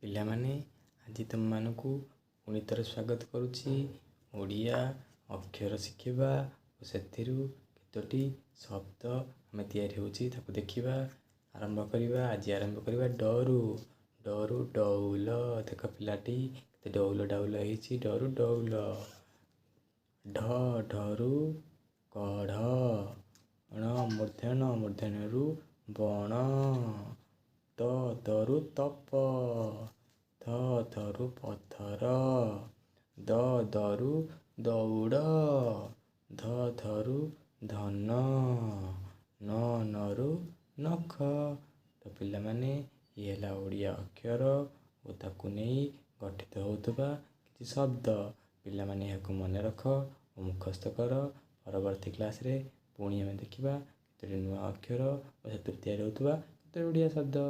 ପିଲାମାନେ ଆଜି ତୁମମାନଙ୍କୁ ପୁଣି ଥରେ ସ୍ୱାଗତ କରୁଛି ଓଡ଼ିଆ ଅକ୍ଷର ଶିଖିବା ଓ ସେଥିରୁ କେତୋଟି ଶବ୍ଦ ଆମେ ତିଆରି ହେଉଛି ତାକୁ ଦେଖିବା। ଆରମ୍ଭ କରିବା। ଆଜି ଆରମ୍ଭ କରିବା ଡରୁ। ଡରୁ ଡଉଲ। ଦେଖ ପିଲାଟି କେତେ ଡଉଲ ଡାଉଲ ହେଇଛି। ଡରୁ ଡଉଲ। ଢ ଢରୁ କଢ଼। ଣ ମୂର୍ଧନ ମୂର୍ଧନ୍ୟରୁ ବଣ। ତ ତରୁ ତପ। ଥ ଥରୁ ପଥର। ଦ ଦରୁ ଦଉଡ଼। ଧ ଧରୁ ଧନ। ନ ନରୁ ନଖ। ତ ପିଲାମାନେ ଇଏ ହେଲା ଓଡ଼ିଆ ଅକ୍ଷର ଓ ତାକୁ ନେଇ ଗଠିତ ହେଉଥିବା କିଛି ଶବ୍ଦ। ପିଲାମାନେ ଏହାକୁ ମନେ ରଖ ଓ ମୁଖସ୍ଥ କର। ପରବର୍ତ୍ତୀ କ୍ଲାସ୍ରେ ପୁଣି ଆମେ ଦେଖିବା କେତୋଟି ନୂଆ ଅକ୍ଷର ଓ ସେଥିରୁ ତିଆରି ହେଉଥିବା କେତୋଟି ଓଡ଼ିଆ ଶବ୍ଦ।